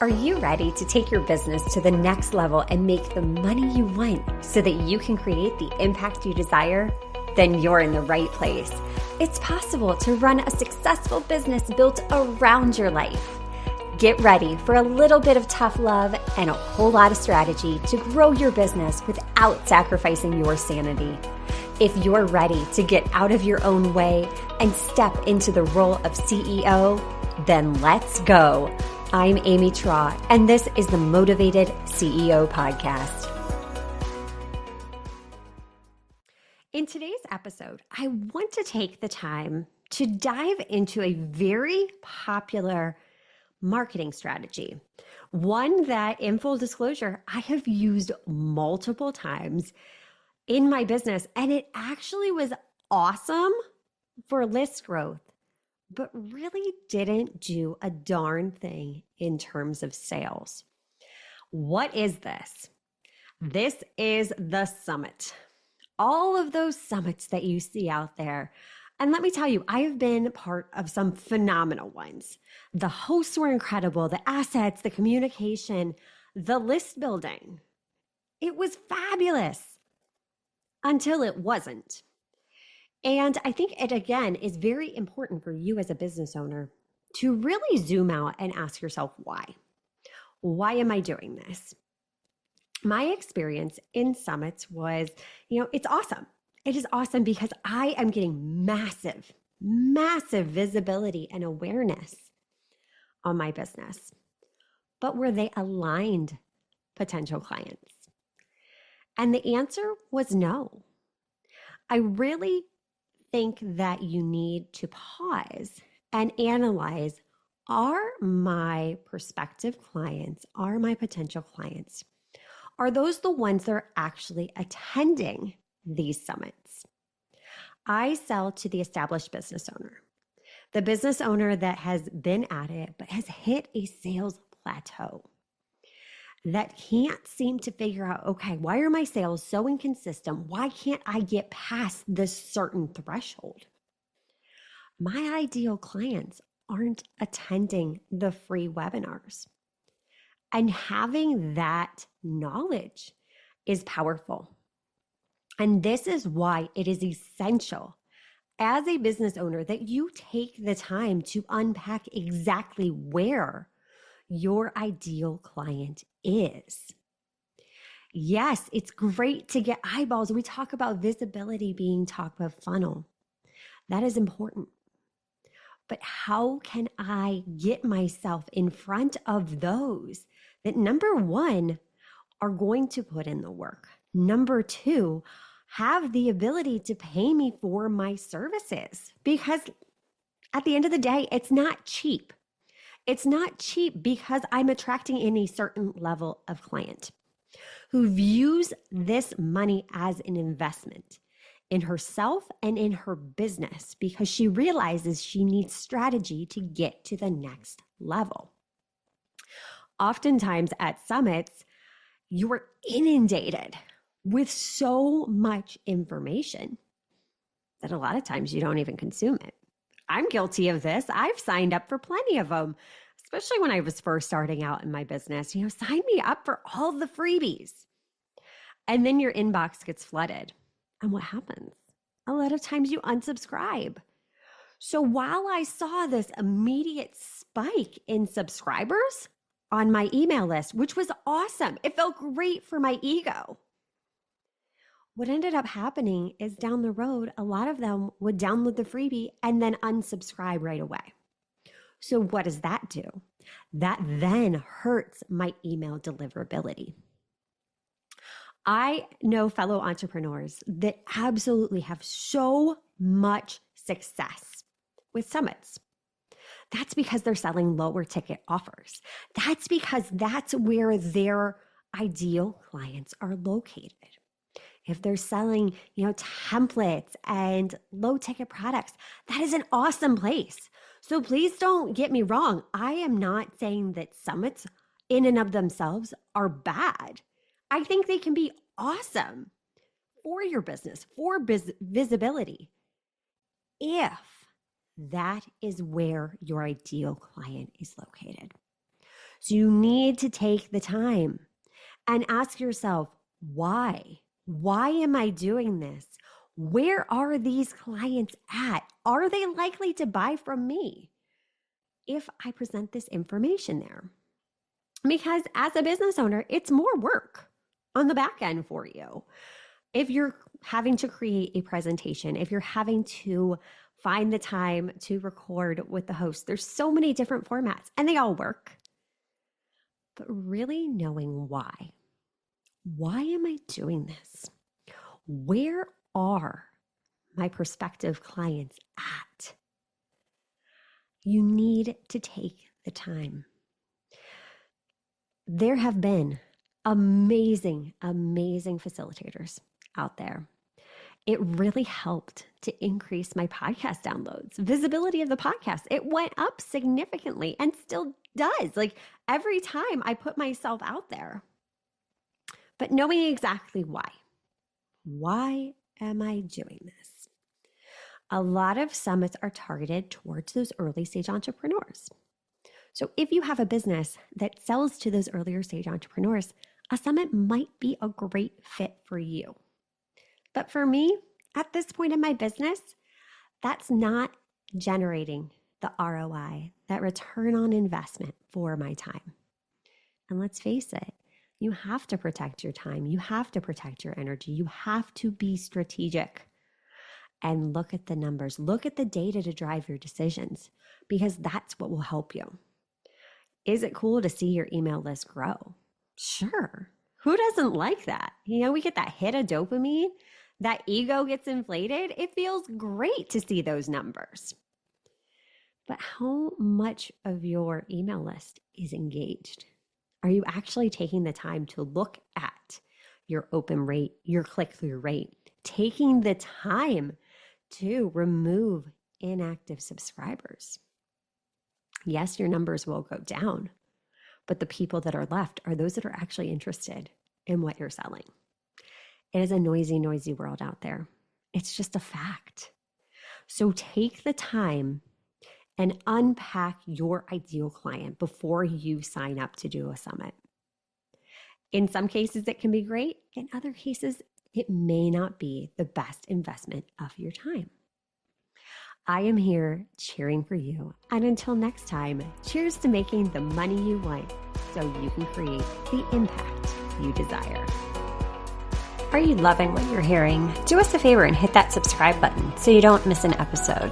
Are you ready to take your business to the next level and make the money you want so that you can create the impact you desire? Then you're in the right place. It's possible to run a successful business built around your life. Get ready for a little bit of tough love and a whole lot of strategy to grow your business without sacrificing your sanity. If you're ready to get out of your own way and step into the role of CEO, then let's go. I'm Amy Traw, and this is the Motivated CEO Podcast. In today's episode, I want to take the time to dive into a very popular marketing strategy, one that, in full disclosure, I have used multiple times in my business, and it actually was awesome for list growth, but really didn't do a darn thing in terms of sales. What is this? This is the summit. All of those summits that you see out there. And let me tell you, I have been part of some phenomenal ones. The hosts were incredible, the assets, the communication, the list building. It was fabulous until it wasn't. And I think it, again, is very important for you as a business owner to really zoom out and ask yourself why. Why am I doing this? My experience in summits was, it's awesome. It is awesome because I am getting massive visibility and awareness on my business. But were they aligned potential clients? And the answer was no. I really think that you need to pause and analyze, are my prospective clients, are my potential clients, are those the ones that are actually attending these summits? I sell to the established business owner, the business owner that has been at it but has hit a sales plateau, that can't seem to figure out, okay, why are my sales so inconsistent? Why can't I get past this certain threshold? My ideal clients aren't attending the free webinars. And having that knowledge is powerful. And this is why it is essential as a business owner that you take the time to unpack exactly where your ideal client is. Yes, it's great to get eyeballs. We talk about visibility being top of funnel. That is important. But how can I get myself in front of those that, number one, are going to put in the work? Number two, have the ability to pay me for my services? Because at the end of the day, it's not cheap. It's not cheap because I'm attracting in a certain level of client who views this money as an investment in herself and in her business because she realizes she needs strategy to get to the next level. Oftentimes at summits, you are inundated with so much information that a lot of times you don't even consume it. I'm guilty of this. I've signed up for plenty of them, especially when I was first starting out in my business. Sign me up for all the freebies. And then your inbox gets flooded. And what happens? A lot of times you unsubscribe. So while I saw this immediate spike in subscribers on my email list, which was awesome, it felt great for my ego. What ended up happening is down the road, a lot of them would download the freebie and then unsubscribe right away. So what does that do? That then hurts my email deliverability. I know fellow entrepreneurs that absolutely have so much success with summits. That's because they're selling lower ticket offers. That's because that's where their ideal clients are located. If they're selling, templates and low ticket products, that is an awesome place. So please don't get me wrong. I am not saying that summits in and of themselves are bad. I think they can be awesome for your business, for visibility, if that is where your ideal client is located. So you need to take the time and ask yourself, why? Why am I doing this? Where are these clients at? Are they likely to buy from me if I present this information there? Because as a business owner, it's more work on the back end for you. If you're having to create a presentation, if you're having to find the time to record with the host, there's so many different formats and they all work. But really knowing why. Why am I doing this? Where are my prospective clients at? You need to take the time. There have been amazing, amazing facilitators out there. It really helped to increase my podcast downloads, visibility of the podcast. It went up significantly and still does. Like every time I put myself out there. But knowing exactly why. Why am I doing this? A lot of summits are targeted towards those early stage entrepreneurs. So if you have a business that sells to those earlier stage entrepreneurs, a summit might be a great fit for you. But for me, at this point in my business, that's not generating the ROI, that return on investment for my time. And let's face it, you have to protect your time. You have to protect your energy. You have to be strategic and look at the numbers. Look at the data to drive your decisions because that's what will help you. Is it cool to see your email list grow? Sure. Who doesn't like that? We get that hit of dopamine. That ego gets inflated. It feels great to see those numbers. But how much of your email list is engaged? Are you actually taking the time to look at your open rate, your click-through rate, taking the time to remove inactive subscribers? Yes, your numbers will go down, but the people that are left are those that are actually interested in what you're selling. It is a noisy, noisy world out there. It's just a fact. So take the time and unpack your ideal client before you sign up to do a summit. In some cases, it can be great. In other cases, it may not be the best investment of your time. I am here cheering for you. And until next time, cheers to making the money you want so you can create the impact you desire. Are you loving what you're hearing? Do us a favor and hit that subscribe button so you don't miss an episode.